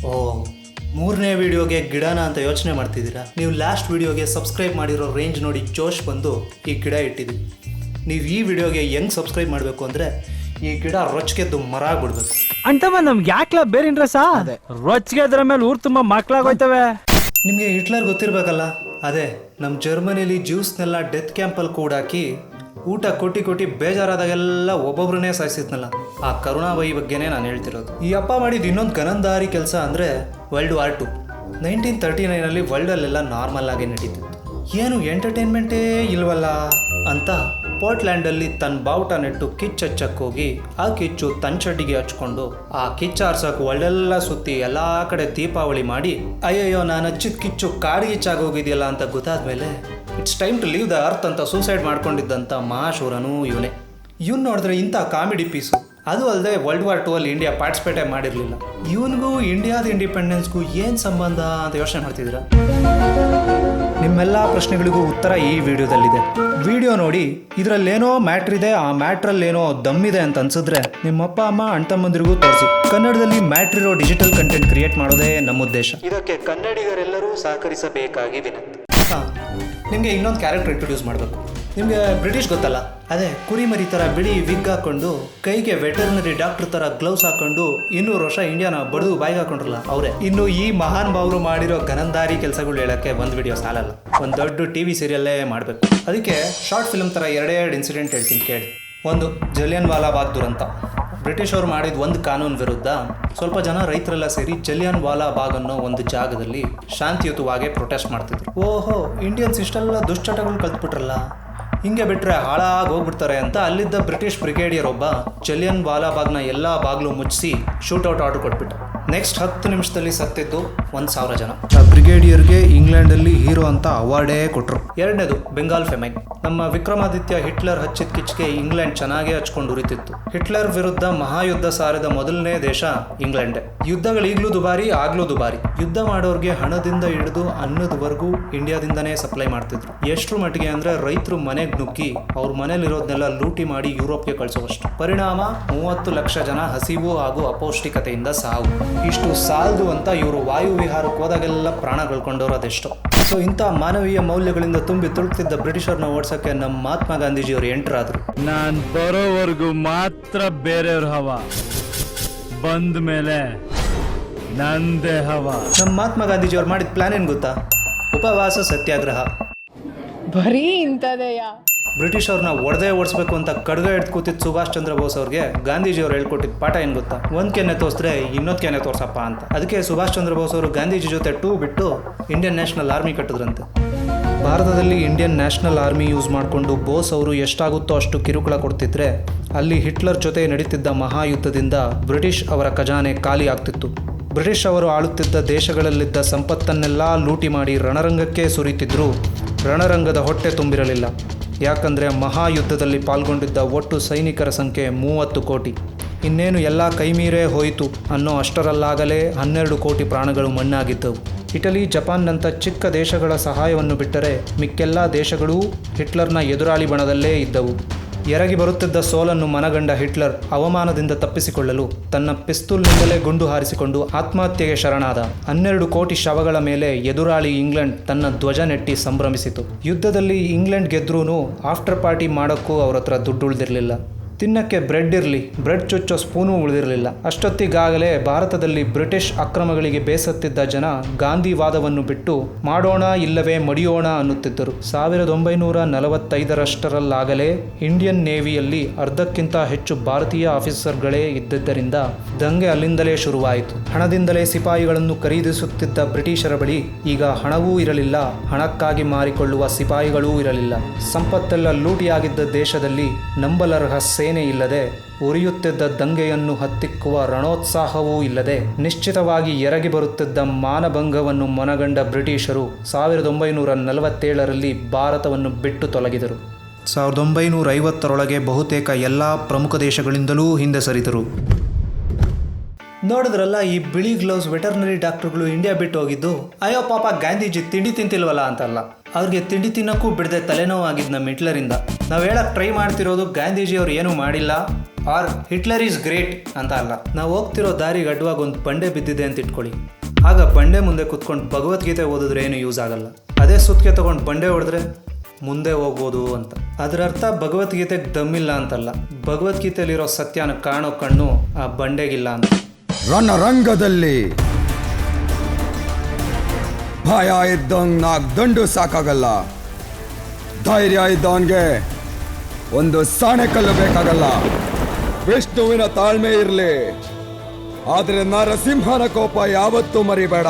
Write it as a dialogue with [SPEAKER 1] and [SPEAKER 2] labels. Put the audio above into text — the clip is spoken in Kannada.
[SPEAKER 1] ಓ, ಮೂರನೇ ವಿಡಿಯೋಗೆ ಗಿಡನ ಅಂತ ಯೋಚನೆ ಮಾಡ್ತಿದ್ದೀರಾ? ನೀವು ಲಾಸ್ಟ್ ವಿಡಿಯೋಗೆ ಸಬ್ಸ್ಕ್ರೈಬ್ ಮಾಡಿರೋ ರೇಂಜ್ ನೋಡಿ ಜೋಶ್ ಬಂದು ಈ ಗಿಡ ಇಟ್ಟಿದ್ದೀವಿ. ನೀವು ಈ ವಿಡಿಯೋಗೆ ಹೆಂಗೆ ಸಬ್ಸ್ಕ್ರೈಬ್ ಮಾಡಬೇಕು ಅಂದರೆ ಈ ಗಿಡ ರೊಚ್ಗೆದ್ದು ಮರ ಆಗ್ಬಿಡ್ಬೇಕು.
[SPEAKER 2] ಅಂತಮ್ಮ ನಮ್ಗೆ ಯಾಕ್ಲ ಬೇರೆ ಇಂಟ್ರೆಸ್ಟ್ ರೊಚ್ಗೆ ಅದ್ರ ಮೇಲೆ ಊರು ತುಂಬ ಮಕ್ಳಾಗೋಯ್ತವೆ.
[SPEAKER 1] ನಿಮಗೆ ಹಿಟ್ಲರ್ ಗೊತ್ತಿರಬೇಕಲ್ಲ, ಅದೇ ನಮ್ಮ ಜರ್ಮನಿಲಿ ಜ್ಯೂಸ್ನೆಲ್ಲ ಡೆತ್ ಕ್ಯಾಂಪಲ್ಲಿ ಕೂಡಾಕಿ ಊಟ ಕೊಟ್ಟು ಬೇಜಾರಾದಾಗೆಲ್ಲ ಒಬ್ಬೊಬ್ರನ್ನೇ ಸಾಯಿಸಿದ್ನಲ್ಲ, ಆ ಕರುಣಾಬಾಯಿ ಬಗ್ಗೆನೇ ನಾನು ಹೇಳ್ತಿರೋದು. ಈ ಅಪ್ಪ ಮಾಡಿದ ಇನ್ನೊಂದು ಗನಂದಾರಿ ಕೆಲಸ ಅಂದರೆ ವರ್ಲ್ಡ್ ವಾರ್ II. 1939 ವರ್ಲ್ಡಲ್ಲೆಲ್ಲ ನಾರ್ಮಲ್ ಆಗಿ ನಡೀತಿತ್ತು. ಏನು ಎಂಟರ್ಟೈನ್ಮೆಂಟೇ ಇಲ್ವಲ್ಲ ಅಂತ ಪೋರ್ಟ್ಲ್ಯಾಂಡಲ್ಲಿ ತನ್ನ ಬಾವುಟ ನೆಟ್ಟು ಕಿಚ್ಚು ಹಚ್ಚಕ್ಕೆ ಹೋಗಿ ಆ ಕಿಚ್ಚು ತನ್ನ ಚಡ್ಡಿಗೆ ಹಚ್ಕೊಂಡು ಆ ಕಿಚ್ಚು ಆರ್ಸಕ್ಕೆ ಒಳ್ಳೆಲ್ಲ ಸುತ್ತಿ ಎಲ್ಲ ಕಡೆ ದೀಪಾವಳಿ ಮಾಡಿ ಅಯ್ಯಯ್ಯೋ ನಾನು ಹಚ್ಚಿದ ಕಿಚ್ಚು ಕಾಡಿಗಿಚ್ಚಾಗಿ ಹೋಗಿದೆಯಲ್ಲ ಅಂತ ಗೊತ್ತಾದ್ಮೇಲೆ it's time to leave the earth ಅಂತ ಸೂಸೈಡ್ ಮಾಡ್ಕೊಂಡಿದ್ದಂಥ ಮಹಾಶೂರನೂ ಇವನೇ. ಇವನು ನೋಡಿದ್ರೆ ಇಂಥ ಕಾಮಿಡಿ ಪೀಸು. ಅದು ಅಲ್ಲದೆ ವರ್ಲ್ಡ್ ವಾರ್ II ಅಲ್ಲಿ ಇಂಡಿಯಾ ಪಾರ್ಟಿಸಿಪೇಟೇ ಮಾಡಿರಲಿಲ್ಲ. ಇವನಿಗೂ ಇಂಡಿಯಾದ ಇಂಡಿಪೆಂಡೆನ್ಸ್ಗೂ ಏನು ಸಂಬಂಧ ಅಂತ ಯೋಚನೆ ಮಾಡ್ತಿದ್ದೀರಾ? ನಿಮ್ಮೆಲ್ಲ ಪ್ರಶ್ನೆಗಳಿಗೂ ಉತ್ತರ ಈ ವಿಡಿಯೋದಲ್ಲಿದೆ. ವಿಡಿಯೋ ನೋಡಿ ಇದರಲ್ಲೇನೋ ಮ್ಯಾಟ್ರ್ ಇದೆ, ಆ ಮ್ಯಾಟ್ರಲ್ಲೇನೋ ದಮ್ಮಿದೆ ಅಂತ ಅನ್ಸಿದ್ರೆ ನಿಮ್ಮಪ್ಪ ಅಮ್ಮ ಅಣ್ತಮ್ಮಂದಿರಿಗೂ ತೋರಿಸಿ. ಕನ್ನಡದಲ್ಲಿ ಮ್ಯಾಟ್ರ್ ಇರೋ ಡಿಜಿಟಲ್ ಕಂಟೆಂಟ್ ಕ್ರಿಯೇಟ್ ಮಾಡೋದೇ ನಮ್ಮ ಉದ್ದೇಶ. ಇದಕ್ಕೆ ಕನ್ನಡಿಗರೆಲ್ಲರೂ ಸಹಕರಿಸಬೇಕಾಗಿ ವಿನಂತಿ. ನಿಮಗೆ ಇನ್ನೊಂದು ಕ್ಯಾರೆಕ್ಟರ್ ಇಂಟ್ರೊಡ್ಯೂಸ್ ಮಾಡಬೇಕು. ನಿಮಗೆ ಬ್ರಿಟಿಷ್ ಗೊತ್ತಲ್ಲ, ಅದೇ ಕುರಿಮರಿ ಥರ ಬಿಳಿ ವಿಗ್ ಹಾಕೊಂಡು ಕೈಗೆ ವೆಟರ್ನರಿ ಡಾಕ್ಟರ್ ಥರ ಗ್ಲೌಸ್ ಹಾಕೊಂಡು 200 ವರ್ಷ ಇಂಡಿಯಾನ ಬಡಿದು ಬಾಯಿಗೆ ಹಾಕೊಂಡ್ರಲ್ಲ ಅವರೇ. ಇನ್ನು ಈ ಮಹಾನ್ ಭಾವರು ಮಾಡಿರೋ ಗನಂದಾರಿ ಕೆಲಸಗಳು ಹೇಳೋಕ್ಕೆ ಒಂದು ವಿಡಿಯೋ ಸಾಲಲ್ಲ, ಒಂದು ದೊಡ್ಡ TV ಸೀರಿಯಲ್ಲೇ ಮಾಡಬೇಕು. ಅದಕ್ಕೆ ಶಾರ್ಟ್ ಫಿಲ್ಮ್ ಥರ ಎರಡೆರಡು ಇನ್ಸಿಡೆಂಟ್ ಹೇಳ್ತೀನಿ ಕೇಳಿ. ಒಂದು, ಜಲಿಯನ್ ವಾಲಾ ಬಾಗ್ ದುರಂತ. ಬ್ರಿಟಿಷ್ ಅವರು ಮಾಡಿದ ಒಂದು ಕಾನೂನು ವಿರುದ್ಧ ಸ್ವಲ್ಪ ಜನ ರೈತರೆಲ್ಲ ಸೇರಿ ಜಲಿಯನ್ ವಾಲಾ ಬಾಗ್ ಅನ್ನೋ ಒಂದು ಜಾಗದಲ್ಲಿ ಶಾಂತಿಯುತವಾಗಿ ಪ್ರೊಟೆಸ್ಟ್ ಮಾಡ್ತಿದ್ರು. ಓಹೋ, ಇಂಡಿಯನ್ಸ್ ಇಷ್ಟೆಲ್ಲ ದುಶ್ಚಟಗಳು ಕಲ್ತ್ಬಿಟ್ರಲ್ಲ, ಹಿಂಗೆ ಬಿಟ್ಟರೆ ಹಾಳಾಗಿ ಹೋಗ್ಬಿಡ್ತಾರೆ ಅಂತ ಅಲ್ಲಿದ್ದ ಬ್ರಿಟಿಷ್ ಬ್ರಿಗೇಡಿಯರ್ ಒಬ್ಬ ಜಲಿಯನ್ ವಾಲಾ ಬಾಗ್ನ ಎಲ್ಲ ಬಾಗ್ಲು ಮುಚ್ಚಿಸಿ ಶೂಟೌಟ್ ಆರ್ಡರ್ ಕೊಟ್ಬಿಟ್ಟ. ನೆಕ್ಸ್ಟ್ 10 ನಿಮಿಷದಲ್ಲಿ ಸತ್ತಿದ್ದು 1000 ಜನ. ಆ ಬ್ರಿಗೇಡಿಯರ್ಗೆ ಇಂಗ್ಲೆಂಡಲ್ಲಿ ಹೀರೋ ಅಂತ ಅವಾರ್ಡೇ ಕೊಟ್ಟರು. ಎರಡನೇದು, ಬೆಂಗಾಲ್ ಫೆಮೈನ್. ನಮ್ಮ ವಿಕ್ರಮಾದಿತ್ಯ ಹಿಟ್ಲರ್ ಹಚ್ಚಿದ ಕಿಚ್ಗೆ ಇಂಗ್ಲೆಂಡ್ ಚೆನ್ನಾಗೇ ಹಚ್ಕೊಂಡು ಉರಿತಿತ್ತು. ಹಿಟ್ಲರ್ ವಿರುದ್ಧ ಮಹಾಯುದ್ಧ ಸಾರಿದ ಮೊದಲನೇ ದೇಶ ಇಂಗ್ಲೆಂಡೇ. ಯುದ್ಧಗಳು ಈಗಲೂ ದುಬಾರಿ, ಆಗ್ಲೂ ದುಬಾರಿ. ಯುದ್ಧ ಮಾಡೋರಿಗೆ ಹಣದಿಂದ ಹಿಡಿದು ಅನ್ನದವರೆಗೂ ಇಂಡಿಯಾದಿಂದನೇ ಸಪ್ಲೈ ಮಾಡ್ತಿದ್ರು. ಎಷ್ಟರ ಮಟ್ಟಿಗೆ ಅಂದರೆ ರೈತರು ಮನೆಗೆ ನುಗ್ಗಿ ಅವ್ರ ಮನೇಲಿರೋದನ್ನೆಲ್ಲ ಲೂಟಿ ಮಾಡಿ ಯುರೋಪ್ಗೆ ಕಳಿಸೋವಷ್ಟು. ಪರಿಣಾಮ 30 ಲಕ್ಷ ಜನ ಹಸಿವು ಹಾಗೂ ಅಪೌಷ್ಟಿಕತೆಯಿಂದ ಸಾವು. ಇಷ್ಟು ಸಾಲದು ಅಂತ ಇವರು ವಾಯು ವಿಹಾರಕ್ಕೆ ಹೋದಾಗೆಲ್ಲ ಪ್ರಾಣ ಕಳ್ಕೊಂಡವ್ರು ಅದೆಷ್ಟೋ. ಸೊ ಇಂಥ ಮಾನವೀಯ ಮೌಲ್ಯಗಳಿಂದ ತುಂಬಿ ತುಳುಕ್ತಿದ್ದ ಬ್ರಿಟಿಷರ್ನ ಓಡಿಸೋಕ್ಕೆ ನಮ್ಮ ಮಹಾತ್ಮ ಗಾಂಧೀಜಿಯವರು ಎಂಟ್ರಾದ್ರು.
[SPEAKER 2] ನಾನ್ ಬರೋವರೆಗೂ ಮಾತ್ರ ಬೇರೆಯವ್ರ ಹವ, ಬಂದ ಮೇಲೆ ನಂದೇ ಹವ.
[SPEAKER 1] ನಮ್ಮ ಮಹಾತ್ಮ ಗಾಂಧೀಜಿಯವ್ರು ಮಾಡಿದ ಪ್ಲಾನ್ ಏನು ಗೊತ್ತಾ? ಉಪವಾಸ ಸತ್ಯಾಗ್ರಹ.
[SPEAKER 3] ಬರೀ ಇಂಥದೆಯಾ?
[SPEAKER 1] ಬ್ರಿಟಿಷ್ ಅವ್ರನ್ನ ಓಡಿಸ್ಬೇಕು ಅಂತ ಕಡ್ಗ ಹಿಡ್ದು ಕೂತಿದ್ದ ಸುಭಾಷ್ ಚಂದ್ರ ಬೋಸ್ ಅವ್ರಿಗೆ ಗಾಂಧೀಜಿಯವ್ರು ಹೇಳ್ಕೊಟ್ಟಿದ್ದ ಪಾಠ ಏನು ಗೊತ್ತಾ? ಒಂದು ಕೆನೆ ತೋರಿಸಿದ್ರೆ ಇನ್ನೊಂದು ಕೆನೆ ತೋರ್ಸಪ್ಪ ಅಂತ. ಅದಕ್ಕೆ ಸುಭಾಷ್ ಚಂದ್ರ ಬೋಸ್ ಅವರು ಗಾಂಧೀಜಿ ಜೊತೆ ಬಿಟ್ಟು ಇಂಡಿಯನ್ ನ್ಯಾಷನಲ್ ಆರ್ಮಿ ಕಟ್ಟಿದ್ರಂತೆ. ಭಾರತದಲ್ಲಿ ಇಂಡಿಯನ್ ನ್ಯಾಷನಲ್ ಆರ್ಮಿ ಯೂಸ್ ಮಾಡಿಕೊಂಡು ಬೋಸ್ ಅವರು ಎಷ್ಟಾಗುತ್ತೋ ಅಷ್ಟು ಕಿರುಕುಳ ಕೊಡ್ತಿದ್ರೆ, ಅಲ್ಲಿ ಹಿಟ್ಲರ್ ಜೊತೆ ನಡೀತಿದ್ದ ಮಹಾಯುದ್ಧದಿಂದ ಬ್ರಿಟಿಷ್ ಅವರ ಖಜಾನೆ ಖಾಲಿ ಆಗ್ತಿತ್ತು. ಬ್ರಿಟಿಷ್ ಅವರು ಆಳುತ್ತಿದ್ದ ದೇಶಗಳಲ್ಲಿದ್ದ ಸಂಪತ್ತನ್ನೆಲ್ಲ ಲೂಟಿ ಮಾಡಿ ರಣರಂಗಕ್ಕೆ ಸುರಿತಿದ್ರು. ರಣರಂಗದ ಹೊಟ್ಟೆ ತುಂಬಿರಲಿಲ್ಲ. ಯಾಕಂದರೆ ಮಹಾಯುದ್ಧದಲ್ಲಿ ಪಾಲ್ಗೊಂಡಿದ್ದ ಒಟ್ಟು ಸೈನಿಕರ ಸಂಖ್ಯೆ 30 ಕೋಟಿ. ಇನ್ನೇನು ಎಲ್ಲ ಕೈಮೀರೇ ಹೋಯಿತು ಅನ್ನೋ ಅಷ್ಟರಲ್ಲಾಗಲೇ 12 ಕೋಟಿ ಪ್ರಾಣಗಳು ಮಣ್ಣಾಗಿದ್ದವು. ಇಟಲಿ, ಜಪಾನ್ನಂಥ ಚಿಕ್ಕ ದೇಶಗಳ ಸಹಾಯವನ್ನು ಬಿಟ್ಟರೆ ಮಿಕ್ಕೆಲ್ಲ ದೇಶಗಳೂ ಹಿಟ್ಲರ್ನ ಎದುರಾಳಿ ಬಣದಲ್ಲೇ ಇದ್ದವು. ಎರಗಿ ಬರುತ್ತಿದ್ದ ಸೋಲನ್ನು ಮನಗಂಡ ಹಿಟ್ಲರ್ ಅವಮಾನದಿಂದ ತಪ್ಪಿಸಿಕೊಳ್ಳಲು ತನ್ನ ಪಿಸ್ತೂಲ್ನಿಂದಲೇ ಗುಂಡು ಹಾರಿಸಿಕೊಂಡು ಆತ್ಮಹತ್ಯೆಗೆ ಶರಣಾದ. 12 ಕೋಟಿ ಶವಗಳ ಮೇಲೆ ಎದುರಾಳಿ ಇಂಗ್ಲೆಂಡ್ ತನ್ನ ಧ್ವಜ ನೆಟ್ಟಿ ಸಂಭ್ರಮಿಸಿತು. ಯುದ್ಧದಲ್ಲಿ ಇಂಗ್ಲೆಂಡ್ ಗೆದ್ರೂ ಆಫ್ಟರ್ ಪಾರ್ಟಿ ಮಾಡೋಕ್ಕೂ ಅವ್ರ ಹತ್ರ ದುಡ್ಡು ಉಳಿದಿರಲಿಲ್ಲ. ತಿನ್ನಕ್ಕೆ ಬ್ರೆಡ್ ಇರಲಿ, ಬ್ರೆಡ್ ಚುಚ್ಚೋ ಸ್ಪೂನು ಉಳಿದಿರಲಿಲ್ಲ. ಅಷ್ಟೊತ್ತಿಗಾಗಲೇ ಭಾರತದಲ್ಲಿ ಬ್ರಿಟಿಷ್ ಅಕ್ರಮಗಳಿಗೆ ಬೇಸತ್ತಿದ್ದ ಜನ ಗಾಂಧಿವಾದವನ್ನು ಬಿಟ್ಟು ಮಾಡೋಣ ಇಲ್ಲವೇ ಮಡಿಯೋಣ ಅನ್ನುತ್ತಿದ್ದರು. 1945ರಷ್ಟರಲ್ಲಾಗಲೇ ಇಂಡಿಯನ್ ನೇವಿಯಲ್ಲಿ ಅರ್ಧಕ್ಕಿಂತ ಹೆಚ್ಚು ಭಾರತೀಯ ಆಫೀಸರ್ಗಳೇ ಇದ್ದಿದ್ದರಿಂದ ದಂಗೆ ಅಲ್ಲಿಂದಲೇ ಶುರುವಾಯಿತು. ಹಣದಿಂದಲೇ ಸಿಪಾಯಿಗಳನ್ನು ಖರೀದಿಸುತ್ತಿದ್ದ ಬ್ರಿಟಿಷರ ಬಳಿ ಈಗ ಹಣವೂ ಇರಲಿಲ್ಲ, ಹಣಕ್ಕಾಗಿ ಮಾರಿಕೊಳ್ಳುವ ಸಿಪಾಯಿಗಳೂ ಇರಲಿಲ್ಲ. ಸಂಪತ್ತೆಲ್ಲ ಲೂಟಿಯಾಗಿದ್ದ ದೇಶದಲ್ಲಿ ನಂಬಲರ್ಹ ಸೇನೆ ಇಲ್ಲದೆ, ಉರಿಯುತ್ತಿದ್ದ ದಂಗೆಯನ್ನು ಹತ್ತಿಕ್ಕುವ ರಣೋತ್ಸಾಹವೂ ಇಲ್ಲದೆ, ನಿಶ್ಚಿತವಾಗಿ ಎರಗಿ ಬರುತ್ತಿದ್ದ ಮಾನಭಂಗವನ್ನು ಮನಗಂಡ ಬ್ರಿಟಿಷರು 1947ರಲ್ಲಿ ಭಾರತವನ್ನು ಬಿಟ್ಟು ತೊಲಗಿದರು. 1950ರೊಳಗೆ ಬಹುತೇಕ ಎಲ್ಲ ಪ್ರಮುಖ ದೇಶಗಳಿಂದಲೂ ಹಿಂದೆ ಸರಿದರು. ನೋಡಿದ್ರಲ್ಲ, ಈ ಬಿಳಿ ಗ್ಲೌಸ್ ವೆಟರ್ನರಿ ಡಾಕ್ಟರ್ಗಳು ಇಂಡಿಯಾ ಬಿಟ್ಟು ಹೋಗಿದ್ದು ಅಯ್ಯೋ ಪಾಪ ಗಾಂಧೀಜಿ ತಿಂಡಿ ತಿಂತಿಲ್ವಲ್ಲ ಅಂತಲ್ಲ. ಅವ್ರಿಗೆ ತಿಂಡಿ ತಿನ್ನೋಕ್ಕೂ ಬಿಡದೆ ತಲೆನೋವು ಆಗಿದ್ದು ನಮ್ಮ ಹಿಟ್ಲರಿಂದ. ನಾವು ಹೇಳಕ್ಕೆ ಟ್ರೈ ಮಾಡ್ತಿರೋದು ಗಾಂಧೀಜಿಯವ್ರು ಏನೂ ಮಾಡಿಲ್ಲ ಆರ್ ಹಿಟ್ಲರ್ ಈಸ್ ಗ್ರೇಟ್ ಅಂತ ಅಲ್ಲ. ನಾವು ಹೋಗ್ತಿರೋ ದಾರಿಗೆ ಅಡ್ಡವಾಗಿ ಒಂದು ಬಂಡೆ ಬಿದ್ದಿದೆ ಅಂತ ಇಟ್ಕೊಳ್ಳಿ. ಆಗ ಬಂಡೆ ಮುಂದೆ ಕುತ್ಕೊಂಡು ಭಗವದ್ಗೀತೆ ಓದಿದ್ರೆ ಏನು ಯೂಸ್ ಆಗಲ್ಲ. ಅದೇ ಸುತ್ತಿಗೆ ತೊಗೊಂಡು ಬಂಡೆ ಹೊಡೆದ್ರೆ ಮುಂದೆ ಹೋಗ್ಬೋದು ಅಂತ. ಅದರ ಅರ್ಥ ಭಗವದ್ಗೀತೆಗೆ ದಮ್ಮಿಲ್ಲ ಅಂತಲ್ಲ, ಭಗವದ್ಗೀತೆಯಲ್ಲಿರೋ ಸತ್ಯನ ಕಾಣೋ ಕಣ್ಣು ಆ ಬಂಡೆಗಿಲ್ಲ ಅಂತ.
[SPEAKER 4] ರಣರಂಗದಲ್ಲಿ ಭಯ ಇದ್ದಂಗೆ ನಾಲ್ಕು ದಂಡು ಸಾಕಾಗಲ್ಲ, ಧೈರ್ಯ ಇದ್ದವನ್ಗೆ ಒಂದು ಸಾಣೆಕಲ್ಲು ಬೇಕಾಗಲ್ಲ. ವಿಷ್ಣುವಿನ ತಾಳ್ಮೆ ಇರಲಿ, ಆದರೆ ನರಸಿಂಹನ ಕೋಪ ಯಾವತ್ತೂ ಮರಿಬೇಡ.